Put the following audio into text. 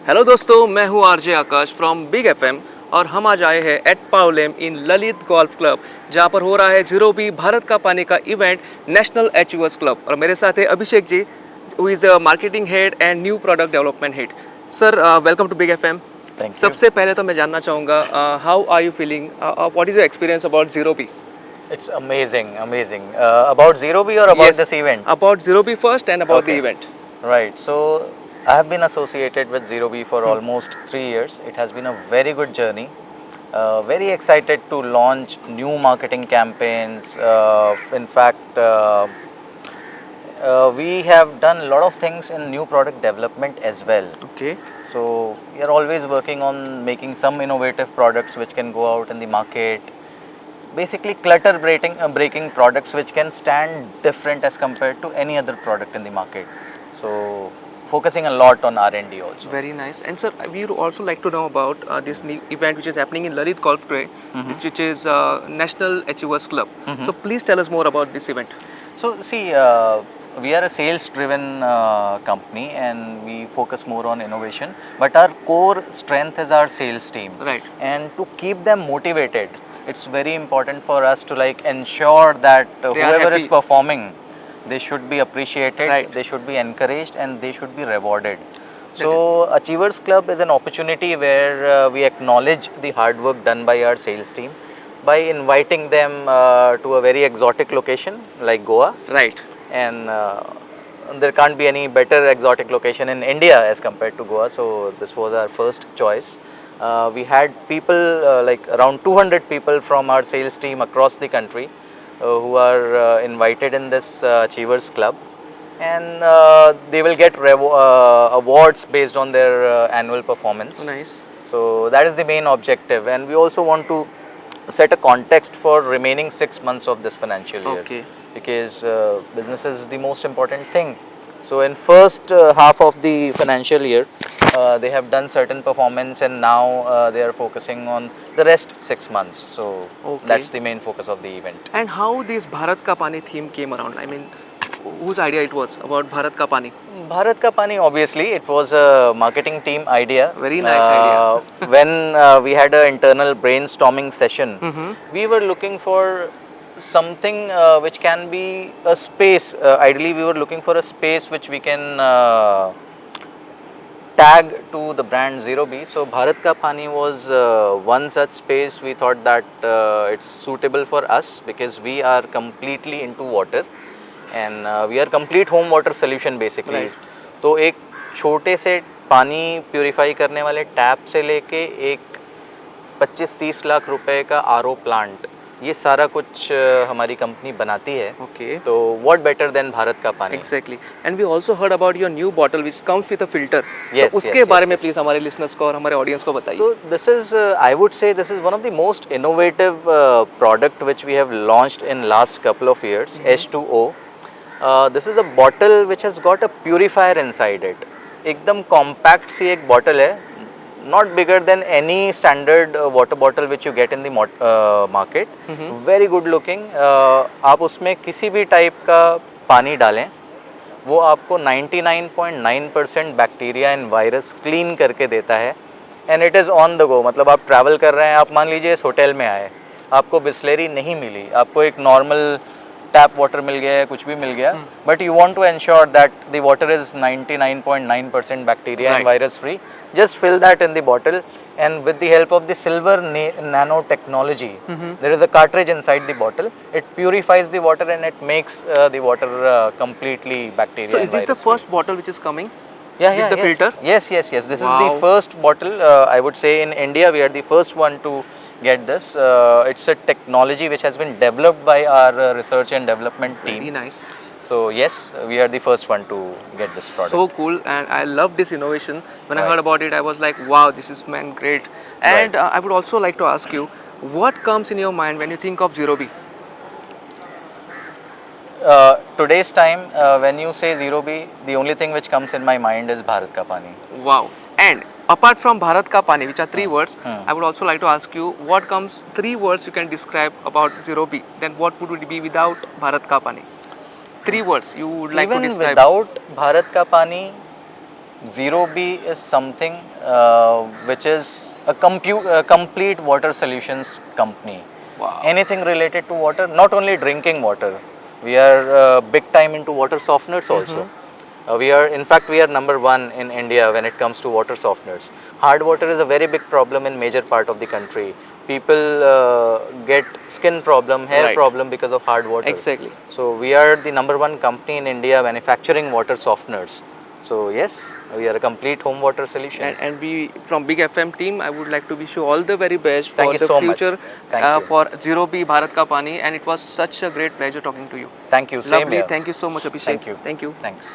Hello दोस्तों, मैं हूं RJ Akash from big FM और हम आज आए हैं एट पावलेम इन ललित गोल्फ क्लब, जहां पर हो रहा है जीरो बी भारत का पानी का इवेंट नेशनल एचयूएस क्लब। और मेरे साथ है Abhishek ji, who is marketing head and new product development head. Sir, welcome to big FM. Thank you. सबसे पहले तो मैं जानना चाहूँगा, how are you feeling, what is your experience about zero B? It's amazing, amazing. About Zero B or about this event? About zero B first and about the Okay. Event. Right. So I have been associated with Zero B for almost 3 years. It has been a very good journey. Very excited to launch new marketing campaigns. In fact, we have done a lot of things in new product development as well. Okay, So we are always working on making some innovative products which can go out in the market. Basically clutter breaking products which can stand different as compared to any other product in the market. So focusing a lot on R&D also. very nice. And sir, we would also like to know about this new event which is happening in Lalit Golf Day, which is National HUS Club. So please tell us more about this event. So see, we are a sales driven company and we focus more on innovation, but our core strength is our sales team. Right. And to keep them motivated, it's very important for us to like ensure that They are whoever is happy. performing, they should be appreciated, Right. they should be encouraged and they should be rewarded. So Achievers Club is an opportunity where we acknowledge the hard work done by our sales team by inviting them to a very exotic location like Goa. Right. And there can't be any better exotic location in India as compared to Goa, so this was our first choice. We had people like around 200 people from our sales team across the country who are invited in this Achievers Club, and they will get awards based on their annual performance. Oh, nice. So that is the main objective, and we also want to set a context for remaining 6 months of this financial year. Okay. Because business is the most important thing. So in first half of the financial year, they have done certain performance, and now they are focusing on the rest 6 months. So Okay. that's the main focus of the event. And how this Bharat Ka Pani theme came around? I mean, whose idea it was about Bharat Ka Pani? Bharat Ka Pani, obviously, it was a marketing team idea. Very nice idea. When we had an internal brainstorming session, we were looking for something which can be a space. Ideally, we were looking for a space which we can tag to the brand Zero B. So Bharat Ka Pani was one such space. We thought that it's suitable for us because we are completely into water and we are complete home water solution basically. Right. तो एक छोटे से पानी purify करने वाले tap से लेके एक 25-30 लाख रुपए का आरओ प्लांट, ये सारा कुछ हमारी कंपनी बनाती है. Okay. तो what better than भारत का पानी. Exactly. And we also heard about your new bottle which comes with a filter. Yes, तो उसके yes, बारे yes, में yes. प्लीज हमारे लिसनर्स को और हमारे ऑडियंस को बताइए. So this is, I would say, this is one of the most innovative product which we have launched in last couple of years. H2O. This is a bottle which has got a purifier inside it. एकदम compact सी एक bottle है, not bigger than any standard water bottle which you get in the market. Very good looking. आप उसमें किसी भी type का पानी डालें, वो आपको 99.9% बैक्टीरिया एंड वायरस क्लीन करके देता है. And it is on the go. मतलब आप ट्रैवल कर रहे हैं, आप मान लीजिए इस होटल में आए, आपको बिस्लेरी नहीं मिली, आपको एक नॉर्मल टैप वाटर मिल गया है, कुछ भी मिल गया, but you want to ensure that the water is 99.9% bacteria and virus free. Just fill that in the bottle, and with the help of the silver nano technology, there is a cartridge inside the bottle. It purifies the water and it makes the water completely bacteria. So and is this the virus first bottle which is coming? free. with the yes. filter? Yes. This is Wow. the first bottle. I would say in India we are the first one to get this. It's a technology which has been developed by our research and development team. Very nice. So yes, we are the first one to get this product. So cool, and I love this innovation. When I Right. heard about it, I was like, wow, this is man great. And I would also like to ask you, what comes in your mind when you think of Zero B? Today's time, when you say Zero B, the only thing which comes in my mind is Bharat Ka Pani. Wow. And apart from Bharat Ka Pani, which are 3 words, I would also like to ask you, what comes 3 words you can describe about Zero B? Then what would it be without Bharat Ka Pani? 3 words you would like Even to describe. without Bharat Ka Pani, Zero B is something which is a complete water solutions company. Wow. Anything related to water, not only drinking water. We are big time into water softeners also. In fact, we are number one in India when it comes to water softeners. Hard water is a very big problem in major part of the country. People get skin problem, hair Right. problem because of hard water. Exactly. So we are the number one company in India manufacturing water softeners. So yes, we are a complete home water solution. And we from Big FM team, I would like to wish you all the very best Thank for you the so much. future Thank you. for Zero B Bharat Ka Pani, and it was such a great pleasure talking to you. Thank you. Same Lovely. here. Thank you so much, Abhishek. Thank you. Thank you. Thanks.